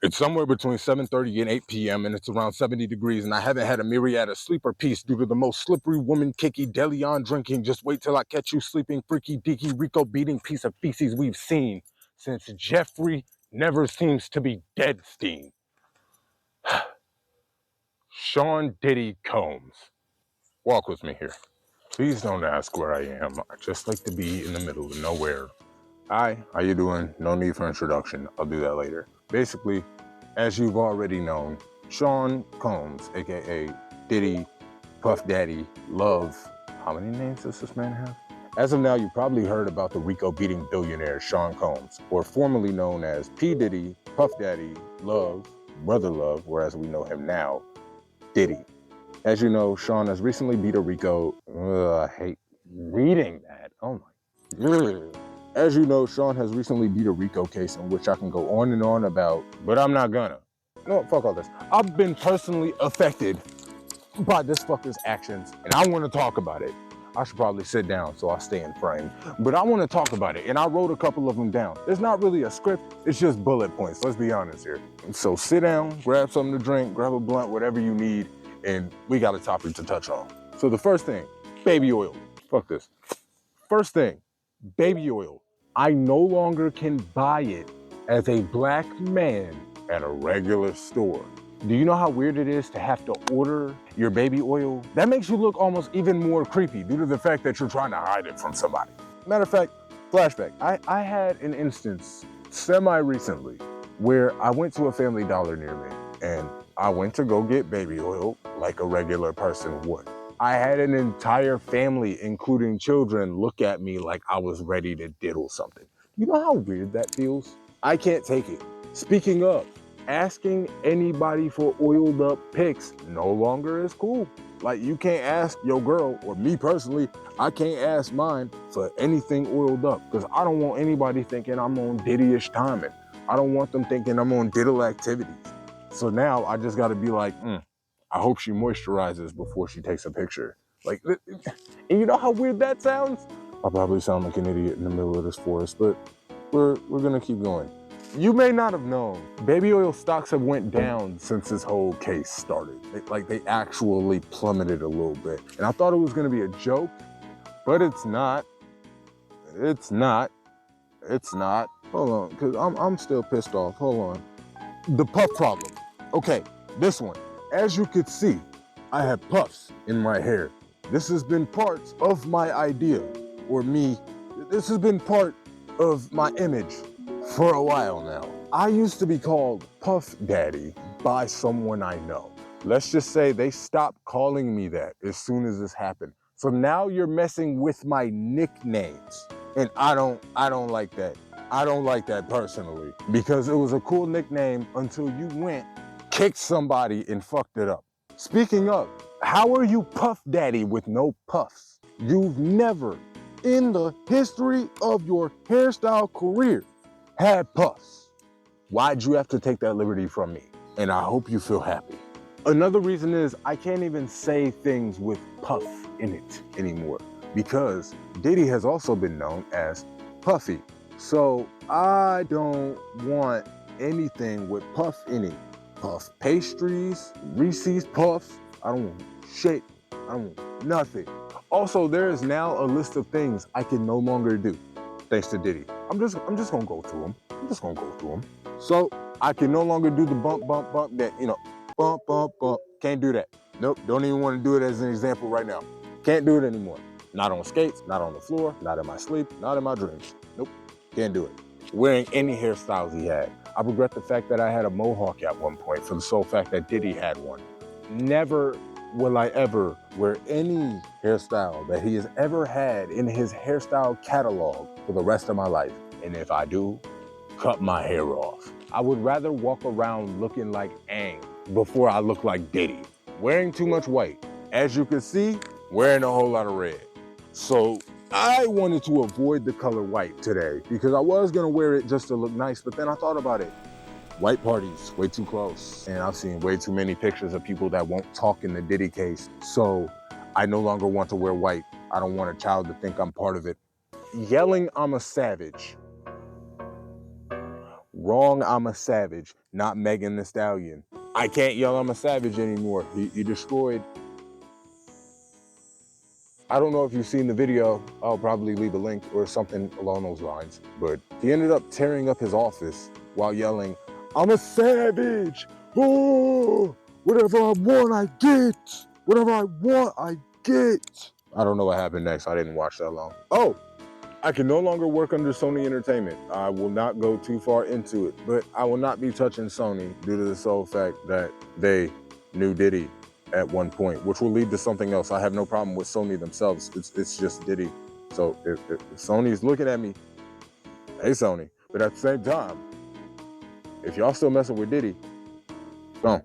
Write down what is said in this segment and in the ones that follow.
It's somewhere between 7:30 and 8 p.m. and it's around 70 degrees, and I haven't had a myriad of sleeper peace due to the most slippery woman kicky delion drinking. Just wait till I catch you sleeping freaky deaky R.I.C.O beating piece of feces we've seen since Jeffrey never seems to be deadstein. Sean Diddy Combs. Walk with me here. Please don't ask where I am. I just like to be in the middle of nowhere. Hi, how you doing? No need for introduction. I'll do that later. Basically, as you've already known, Sean Combs, aka Diddy, Puff Daddy, Love. How many names does this man have? As of now, you probably heard about the R.I.C.O beating billionaire Sean Combs, or formerly known as P. Diddy, Puff Daddy, Love, Brother Love, or as we know him now, Diddy. As you know, Sean has recently beat a R.I.C.O. I hate reading that. Oh my. As you know, Sean has recently beat a R.I.C.O case in which I can go on and on about, but I'm not gonna. No, fuck all this. I've been personally affected by this fucker's actions, and I want to talk about it. I should probably sit down so I stay in frame, but I want to talk about it, and I wrote a couple of them down. It's not really a script, it's just bullet points, let's be honest here. So sit down, grab something to drink, grab a blunt, whatever you need, and we got a topic to touch on. So the first thing, baby oil. Fuck this. First thing, baby oil. I no longer can buy it as a black man at a regular store. Do you know how weird it is to have to order your baby oil? That makes you look almost even more creepy due to the fact that you're trying to hide it from somebody. Matter of fact, flashback. I had an instance semi-recently where I went to a Family Dollar near me and I went to go get baby oil like a regular person would. I had an entire family, including children, look at me like I was ready to diddle something. You know how weird that feels? I can't take it. Speaking of, asking anybody for oiled up pics no longer is cool. Like, you can't ask your girl, or me personally, I can't ask mine for anything oiled up because I don't want anybody thinking I'm on Diddy-ish timing. I don't want them thinking I'm on diddle activities. So now I just gotta be like, I hope she moisturizes before she takes a picture. Like, and you know how weird that sounds? I probably sound like an idiot in the middle of this forest, but we're gonna keep going. You may not have known, baby oil stocks have went down since this whole case started. They actually plummeted a little bit. And I thought it was gonna be a joke, but it's not. It's not. It's not. Hold on, because I'm still pissed off. Hold on. The puff problem. Okay, this one. As you could see, I have puffs in my hair. This has been parts of my idea, or me. This has been part of my image for a while now. I used to be called Puff Daddy by someone I know. Let's just say they stopped calling me that as soon as this happened. So now you're messing with my nicknames. And I don't like that. I don't like that personally, because it was a cool nickname until you went, kicked somebody and fucked it up. Speaking of, how are you Puff Daddy with no puffs? You've never, in the history of your hairstyle career, had puffs. Why'd you have to take that liberty from me? And I hope you feel happy. Another reason is I can't even say things with puff in it anymore, because Diddy has also been known as Puffy. So I don't want anything with puff in it. Puff pastries, Reese's Puffs, I don't want shit, I don't want nothing. Also, there is now a list of things I can no longer do, thanks to Diddy. I'm just gonna go through them. I'm just gonna go through them. So I can no longer do the bump, bump, bump that, bump, bump, bump. Can't do that. Nope, don't even want to do it as an example right now. Can't do it anymore. Not on skates, not on the floor, not in my sleep, not in my dreams. Nope, can't do it. Wearing any hairstyles he had. I regret the fact that I had a mohawk at one point for the sole fact that Diddy had one. Never will I ever wear any hairstyle that he has ever had in his hairstyle catalog for the rest of my life. And if I do, cut my hair off. I would rather walk around looking like Aang before I look like Diddy. Wearing too much white. As you can see, wearing a whole lot of red. So I wanted to avoid the color white today because I was gonna wear it just to look nice, but then I thought about it. White parties, way too close. And I've seen way too many pictures of people that won't talk in the Diddy case. So I no longer want to wear white. I don't want a child to think I'm part of it. Yelling I'm a savage. Wrong, I'm a savage, not Megan Thee Stallion. I can't yell I'm a savage anymore. He destroyed. I don't know if you've seen the video. I'll probably leave a link or something along those lines. But he ended up tearing up his office while yelling, I'm a savage. Oh, whatever I want, I get. Whatever I want, I get. I don't know what happened next. I didn't watch that long. Oh, I can no longer work under Sony Entertainment. I will not go too far into it, but I will not be touching Sony due to the sole fact that they knew Diddy at one point, which will lead to something else. I have no problem with Sony themselves. It's just Diddy. So if Sony's looking at me, hey Sony, but at the same time, if y'all still messing with Diddy, don't.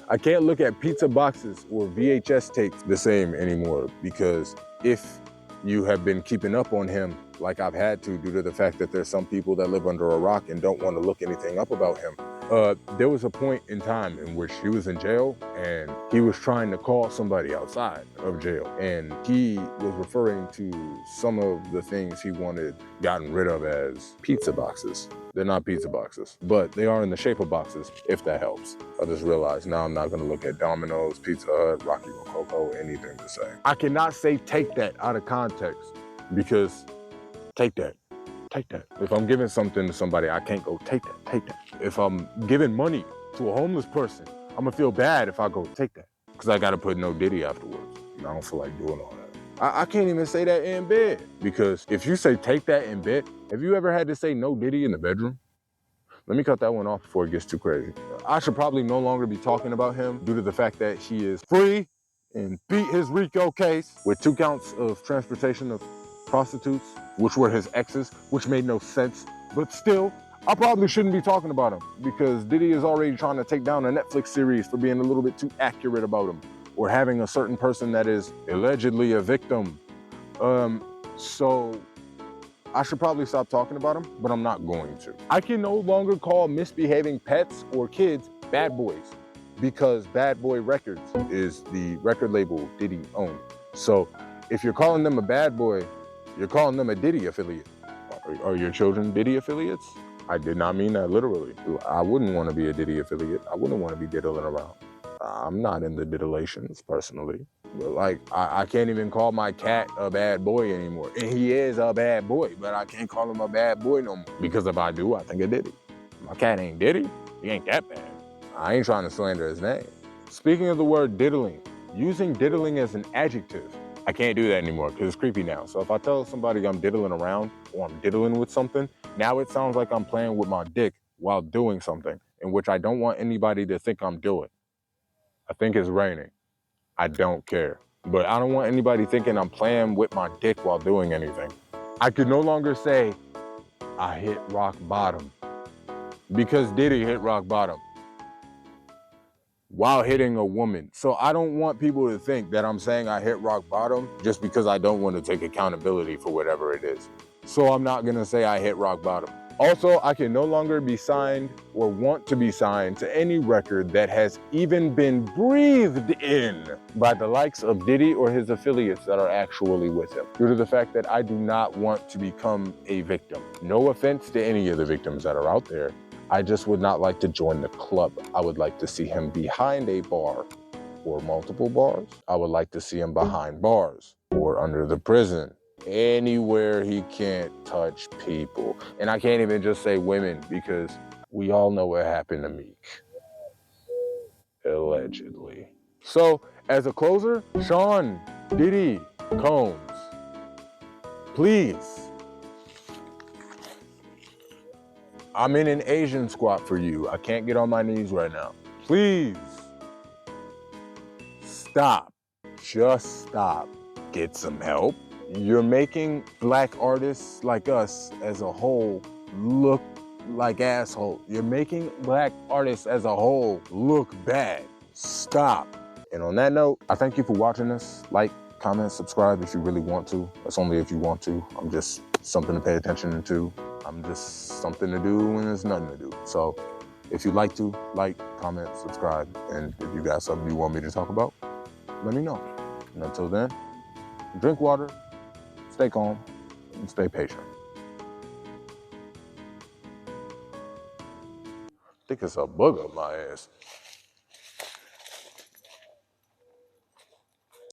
I can't look at pizza boxes or VHS tapes the same anymore, because if you have been keeping up on him like I've had to due to the fact that there's some people that live under a rock and don't want to look anything up about him. There was a point in time in which he was in jail and he was trying to call somebody outside of jail, and he was referring to some of the things he wanted gotten rid of as pizza boxes. They're not pizza boxes, but they are in the shape of boxes, if that helps. I just realized now I'm not gonna look at Domino's, Pizza Hut, R.I.C.O, anything to say. I cannot say take that out of context, because take that. Take that. If I'm giving something to somebody, I can't go take that, take that. If I'm giving money to a homeless person, I'm gonna feel bad if I go take that, because I gotta put no Diddy afterwards. I don't feel like doing all that. I can't even say that in bed, because if you say take that in bed, have you ever had to say no Diddy in the bedroom? Let me cut that one off before it gets too crazy. I should probably no longer be talking about him due to the fact that he is free and beat his RICO case with 2 counts of transportation of prostitutes, which were his exes, which made no sense. But still, I probably shouldn't be talking about him, because Diddy is already trying to take down a Netflix series for being a little bit too accurate about him, or having a certain person that is allegedly a victim. So I should probably stop talking about him, but I'm not going to. I can no longer call misbehaving pets or kids bad boys, because Bad Boy Records is the record label Diddy owned. So if you're calling them a bad boy, you're calling them a Diddy affiliate. Are your children Diddy affiliates? I did not mean that literally. I wouldn't want to be a Diddy affiliate. I wouldn't want to be diddling around. I'm not in the diddlations personally. But like, I can't even call my cat a bad boy anymore. And he is a bad boy, but I can't call him a bad boy no more. Because if I do, I think of Diddy. My cat ain't Diddy. He ain't that bad. I ain't trying to slander his name. Speaking of the word diddling, using diddling as an adjective, I can't do that anymore because it's creepy now. So if I tell somebody I'm diddling around or I'm diddling with something, now it sounds like I'm playing with my dick while doing something, in which I don't want anybody to think I'm doing. I think it's raining. I don't care. But I don't want anybody thinking I'm playing with my dick while doing anything. I could no longer say, I hit rock bottom, because Diddy hit rock bottom while hitting a woman. So I don't want people to think that I'm saying I hit rock bottom just because I don't want to take accountability for whatever it is. So I'm not gonna say I hit rock bottom. Also, I can no longer be signed or want to be signed to any record that has even been breathed in by the likes of Diddy or his affiliates that are actually with him, due to the fact that I do not want to become a victim. No offense to any of the victims that are out there. I just would not like to join the club. I would like to see him behind a bar or multiple bars. I would like to see him behind bars or under the prison. Anywhere he can't touch people. And I can't even just say women, because we all know what happened to Meek. Allegedly. So, as a closer, Sean Diddy Combs, please. I'm in an Asian squat for you. I can't get on my knees right now. Please. Stop. Just stop. Get some help. You're making black artists like us as a whole look like assholes. You're making black artists as a whole look bad. Stop. And on that note, I thank you for watching this. Like, comment, subscribe if you really want to. That's only if you want to. I'm just something to pay attention to. I'm just something to do when there's nothing to do. So if you'd like to, like, comment, subscribe. And if you got something you want me to talk about, let me know. And until then, drink water, stay calm, and stay patient. think it's a bug up my ass.